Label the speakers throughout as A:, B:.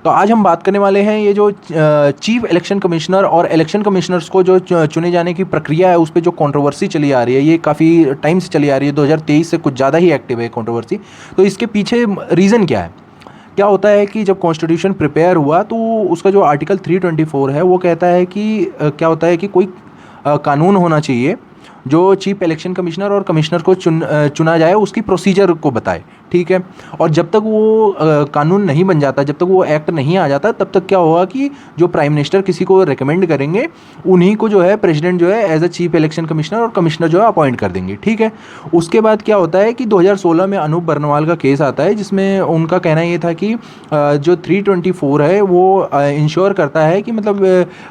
A: तो आज हम बात करने वाले हैं ये जो चीफ इलेक्शन कमिश्नर और इलेक्शन कमिश्नर्स को जो चुने जाने की प्रक्रिया है, उस पर जो कंट्रोवर्सी चली आ रही है, ये काफ़ी टाइम से चली आ रही है, 2023 से कुछ ज़्यादा ही एक्टिव है कंट्रोवर्सी। तो इसके पीछे रीज़न क्या है? क्या होता है कि जब कॉन्स्टिट्यूशन प्रिपेयर हुआ तो उसका जो आर्टिकल 324 है वो कहता है कि क्या होता है कि कोई कानून होना चाहिए जो चीफ इलेक्शन कमिश्नर और कमिश्नर को चुना जाए उसकी प्रोसीजर को बताए, ठीक है। और जब तक वो कानून नहीं बन जाता, जब तक वो एक्ट नहीं आ जाता, तब तक क्या होगा कि जो प्राइम मिनिस्टर किसी को रिकमेंड करेंगे उन्हीं को जो है प्रेसिडेंट जो है as a chief election commissioner और कमिश्नर जो है अपॉइंट कर देंगे, ठीक है। उसके बाद क्या होता है कि 2016 में अनूप बर्नवाल का केस आता है जिसमें उनका कहना ये था कि जो 324 है वो इंश्योर करता है कि मतलब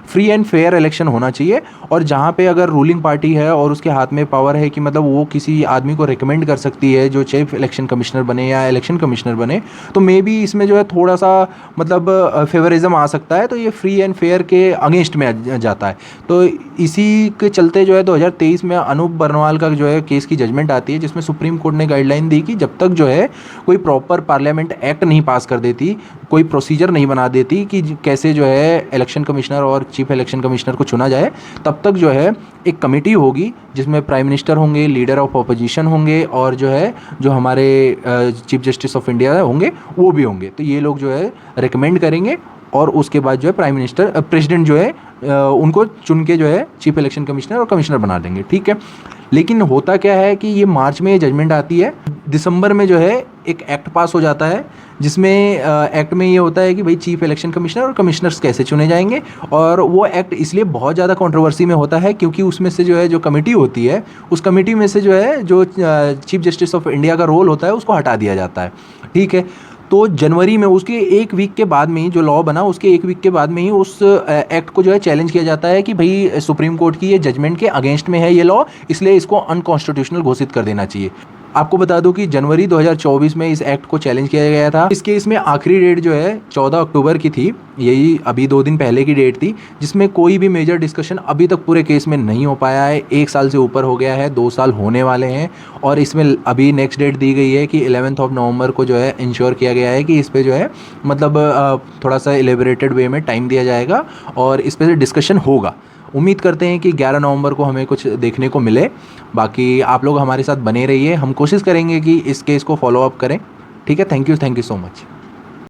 A: फ्री एंड फेयर इलेक्शन होना चाहिए, और जहाँ पे अगर रूलिंग पार्टी है और उसके हाथ में पावर है कि मतलब वो किसी आदमी को रिकमेंड कर सकती है जो चीफ इलेक्शन कमिश्नर बने या इलेक्शन कमिश्नर बने, तो मे बी इसमें जो है थोड़ा सा मतलब फेवरिज्म आ सकता है, तो ये फ्री एंड फेयर के अगेंस्ट में जाता है। तो इसी के चलते जो है 2023 में अनूप बर्नवाल का जो है केस की जजमेंट आती है जिसमें सुप्रीम कोर्ट ने गाइडलाइन दी कि जब तक जो है कोई प्रॉपर पार्लियामेंट एक्ट नहीं पास कर देती, कोई प्रोसीजर नहीं बना देती कि कैसे जो है इलेक्शन कमिश्नर और चीफ इलेक्शन कमिश्नर को चुना जाए, तब तक जो है एक कमेटी होगी जिसमें प्राइम मिनिस्टर होंगे, लीडर ऑफ अपोजिशन होंगे, और जो है जो हमारे चीफ जस्टिस ऑफ इंडिया होंगे वो भी होंगे। तो ये लोग जो है रिकमेंड करेंगे और उसके बाद जो है प्राइम मिनिस्टर प्रेसिडेंट जो है उनको चुन के जो है चीफ इलेक्शन कमिश्नर और कमिश्नर बना देंगे, ठीक है। लेकिन होता क्या है कि ये मार्च में ये जजमेंट आती है, दिसंबर में जो है एक एक्ट पास हो जाता है जिसमें एक्ट में ये होता है कि भाई चीफ इलेक्शन कमिश्नर और कमिश्नर्स कैसे चुने जाएंगे। और वो एक्ट इसलिए बहुत ज़्यादा कंट्रोवर्सी में होता है क्योंकि उसमें से जो है जो कमेटी होती है उस कमेटी में से जो है जो चीफ जस्टिस ऑफ इंडिया का रोल होता है उसको हटा दिया जाता है, ठीक है। तो जनवरी में उसके एक वीक के बाद में ही जो लॉ बना उसके एक वीक के बाद में ही उस एक्ट को जो है चैलेंज किया जाता है कि भाई सुप्रीम कोर्ट की ये जजमेंट के अगेंस्ट में है ये लॉ, इसलिए इसको अनकॉन्स्टिट्यूशनल घोषित कर देना चाहिए। आपको बता दूं कि जनवरी 2024 में इस एक्ट को चैलेंज किया गया था। इस केस में आखिरी डेट जो है 14 अक्टूबर की थी, यही अभी 2 दिन पहले की डेट थी, जिसमें कोई भी मेजर डिस्कशन अभी तक पूरे केस में नहीं हो पाया है। 1 साल से ऊपर हो गया है, 2 साल होने वाले हैं, और इसमें अभी नेक्स्ट डेट दी गई है कि 11 नवंबर को जो है इंश्योर किया गया है कि इस पर जो है मतलब थोड़ा सा एलिबरेटेड वे में टाइम दिया जाएगा और इस पर डिस्कशन होगा। उम्मीद करते हैं कि 11 नवंबर को हमें कुछ देखने को मिले। बाकी आप लोग हमारे साथ बने रहिए, हम कोशिश करेंगे कि इस केस को फॉलो अप करें, ठीक है। Thank you so much.